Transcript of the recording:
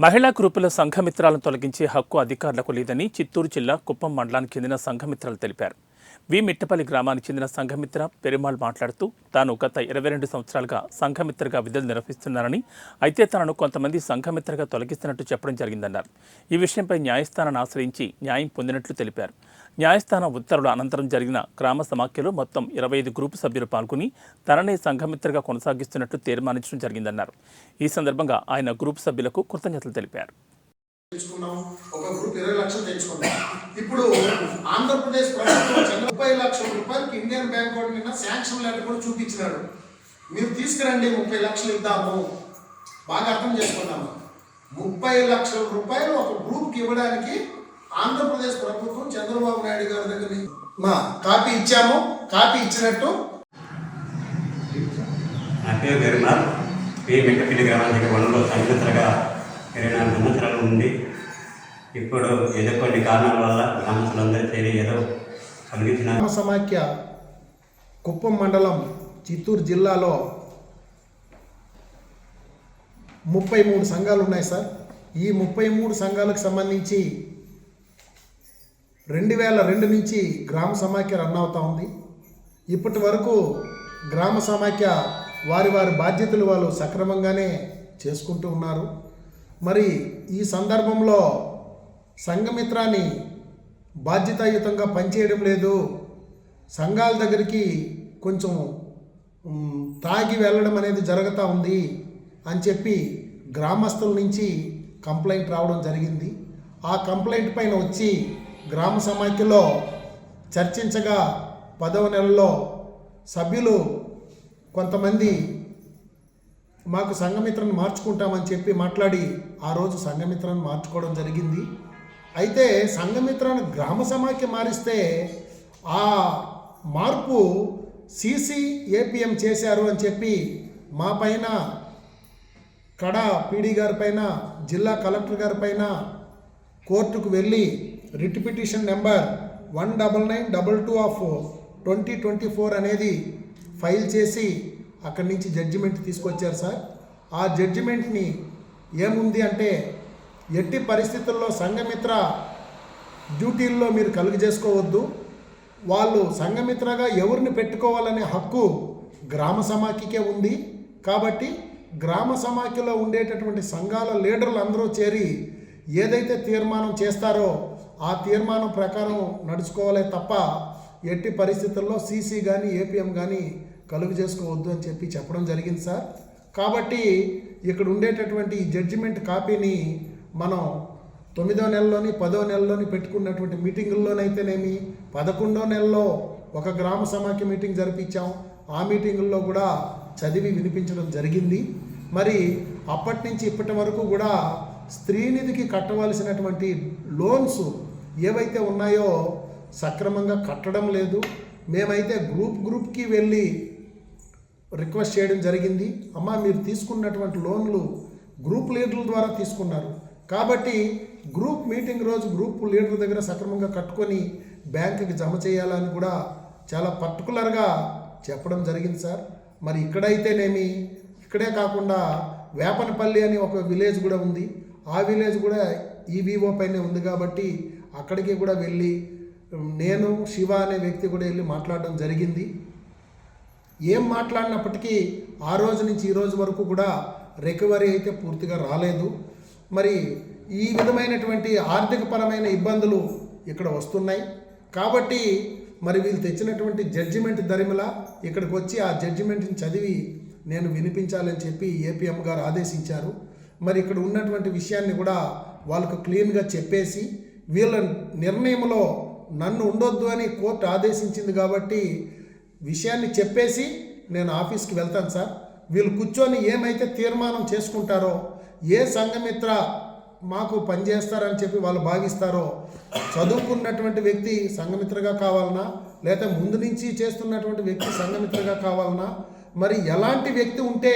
మహిళా గ్రూపుల సంఘమిత్రాలను తొలగించే హక్కు అధికారులకు లేదని చిత్తూరు జిల్లా కుప్పం మండలానికి చెందిన సంఘమిత్రాలు తెలిపారు. వి మిట్టపల్లి గ్రామానికి చెందిన సంఘమిత్ర పెరుమాళ్ మాట్లాడుతూ తాను గత 22 సంవత్సరాలుగా సంఘమిత్రగా విధులు నిర్వహిస్తున్నానని, అయితే తనను కొంతమంది సంఘమిత్రగా తొలగిస్తున్నట్టు చెప్పడం జరిగిందన్నారు. ఈ విషయంపై న్యాయస్థానాన్ని ఆశ్రయించి న్యాయం పొందినట్లు తెలిపారు. న్యాయస్థానం ఉత్తర్వుల అనంతరం జరిగిన గ్రామ సమాఖ్యలో మొత్తం 25 గ్రూపు సభ్యులు పాల్గొని తననే సంఘమిత్రగా కొనసాగిస్తున్నట్లు తీర్మానించడం జరిగిందన్నారు. ఈ సందర్భంగా ఆయన గ్రూపు సభ్యులకు కృతజ్ఞతలు తెలిపారు. ఒక గ్రూప్ 20 లక్షలు తెచ్చుకున్నాం. ఇప్పుడు ఆంధ్రప్రదేశ్ ప్రభుత్వం 30 లక్షల రూపాయలకి ఇండియన్ బ్యాంక్ వాడు నిన్న శాంక్షన్ లెటర్ కూడా చూపించినాడు. మీరు తీసుకురండి 30 లక్షలు ఇద్దాము. బాగా అర్థం చేసుకున్నాము. 30 లక్షల రూపాయలు ఒక గ్రూప్కి ఇవ్వడానికి ఆంధ్రప్రదేశ్ ప్రభుత్వం చంద్రబాబు నాయుడు గారి దగ్గర మా కాపీ ఇచ్చాము. కాపీ ఇచ్చినట్టు నా పేరు పెరుమాళ్. వి మిట్టపల్లి గ్రామానికి వనలో సంఘమిత్రగా 24 సంవత్సరాలు ఉంది. ఇప్పుడు ఏదో కొన్ని కారణాల వల్ల గ్రామస్తులందరూ చేరి ఏదో కలిగించిన గ్రామ సమాఖ్య కుప్పం మండలం చిత్తూరు జిల్లాలో 33 సంఘాలు ఉన్నాయి సార్. ఈ 33 సంఘాలకు సంబంధించి 2002 నుంచి గ్రామ సమాఖ్య రన్ అవుతూ ఉంది. ఇప్పటి వరకు గ్రామ సమాఖ్య వారి బాధ్యతలు వాళ్ళు సక్రమంగానే చేసుకుంటూ ఉన్నారు. మరి ఈ సందర్భంలో సంఘమిత్రాన్ని బాధ్యతాయుతంగా పనిచేయడం లేదు, సంఘాల దగ్గరికి కొంచెం తాగి వెళ్ళడం అనేది జరుగుతూ ఉంది అని చెప్పి గ్రామస్తుల నుంచి కంప్లైంట్ రావడం జరిగింది. ఆ కంప్లైంట్ పైన వచ్చి గ్రామ సమాఖ్యలో చర్చించగా 10వ నెలలో సభ్యులు కొంతమంది మాకు సంఘమిత్రాన్ని మార్చుకుంటామని చెప్పి మాట్లాడి ఆ రోజు సంఘమిత్రాన్ని మార్చుకోవడం జరిగింది. అయితే సంఘమిత్రాన్ని గ్రామ సమాఖ్య మారిస్తే ఆ మార్పు సిసి ఏపీఎం చేశారు అని చెప్పి మా పైన కడా పీడీ గారి పైన జిల్లా కలెక్టర్ గారి పైన కోర్టుకు వెళ్ళి రిట్ పిటిషన్ నెంబర్ 19922 ఆఫ్ 2024 అనేది ఫైల్ చేసి అక్కడి నుంచి జడ్జిమెంట్ తీసుకొచ్చారు సార్. ఆ జడ్జిమెంట్ని ఏముంది అంటే, ఎట్టి పరిస్థితుల్లో సంఘమిత్ర డ్యూటీల్లో మీరు కలుగజేసుకోవద్దు, వాళ్ళు సంఘమిత్రగా ఎవరిని పెట్టుకోవాలనే హక్కు గ్రామ సమాఖ్యకే ఉంది. కాబట్టి గ్రామ సమాఖ్యలో ఉండేటటువంటి సంఘాల లీడర్లు అందరూ చేరి ఏదైతే తీర్మానం చేస్తారో ఆ తీర్మానం ప్రకారం నడుచుకోవాలే తప్ప ఎట్టి పరిస్థితుల్లో సీసీ కానీ ఏపీఎం కానీ కలుగు చేసుకోవద్దు అని చెప్పి చెప్పడం జరిగింది సార్. కాబట్టి ఇక్కడ ఉండేటటువంటి ఈ జడ్జిమెంట్ కాపీని మనం 9వ నెలలోని 10వ నెలలోని పెట్టుకున్నటువంటి మీటింగుల్లోనైతేనేమి 11వ నెలలో ఒక గ్రామ సమాఖ్య మీటింగ్ జరిపించాం. ఆ మీటింగుల్లో కూడా చదివి వినిపించడం జరిగింది. మరి అప్పటి నుంచి ఇప్పటి వరకు కూడా స్త్రీనిధికి కట్టవలసినటువంటి లోన్స్ ఏవైతే ఉన్నాయో సక్రమంగా కట్టడం లేదు. మేమైతే గ్రూప్కి వెళ్ళి రిక్వెస్ట్ చేయడం జరిగింది. అమ్మ, మీరు తీసుకున్నటువంటి లోన్లు గ్రూప్ లీడర్ల ద్వారా తీసుకున్నారు కాబట్టి గ్రూప్ మీటింగ్ రోజు గ్రూప్ లీడర్ దగ్గర సక్రమంగా కట్టుకొని బ్యాంకుకి జమ చేయాలని కూడా చాలా పర్టికులర్గా చెప్పడం జరిగింది సార్. మరి ఇక్కడైతేనేమి, ఇక్కడే కాకుండా వేపనపల్లి అని ఒక విలేజ్ కూడా ఉంది. ఆ విలేజ్ కూడా ఈవీఓ పైనే ఉంది కాబట్టి అక్కడికి కూడా వెళ్ళి నేను శివ అనే వ్యక్తి కూడా వెళ్ళి మాట్లాడడం జరిగింది. ఏం మాట్లాడినప్పటికీ ఆ రోజు నుంచి ఈ రోజు వరకు కూడా రికవరీ అయితే పూర్తిగా రాలేదు. మరి ఈ విధమైనటువంటి ఆర్థికపరమైన ఇబ్బందులు ఇక్కడ వస్తున్నాయి. కాబట్టి మరి వీళ్ళు తెచ్చినటువంటి జడ్జిమెంట్ దరిమిలా ఇక్కడికి వచ్చి ఆ జడ్జిమెంట్ని చదివి నేను వినిపించాలని చెప్పి ఏపీఎం గారు ఆదేశించారు. మరి ఇక్కడ ఉన్నటువంటి విషయాన్ని కూడా వాళ్ళకు క్లీన్గా చెప్పేసి వీళ్ళ నిర్ణయంలో నన్ను ఉండొద్దు అని కోర్టు ఆదేశించింది కాబట్టి విషయాన్ని చెప్పేసి నేను ఆఫీస్కి వెళ్తాను సార్. వీళ్ళు కూర్చొని ఏమైతే తీర్మానం చేసుకుంటారో, ఏ సంఘమిత్ర మాకు పనిచేస్తారని చెప్పి వాళ్ళు భావిస్తారో, చదువుకున్నటువంటి వ్యక్తి సంఘమిత్రగా కావాలన్నా లేదా ముందు నుంచి చేస్తున్నటువంటి వ్యక్తి సంఘమిత్రగా కావాలన్నా, మరి ఎలాంటి వ్యక్తి ఉంటే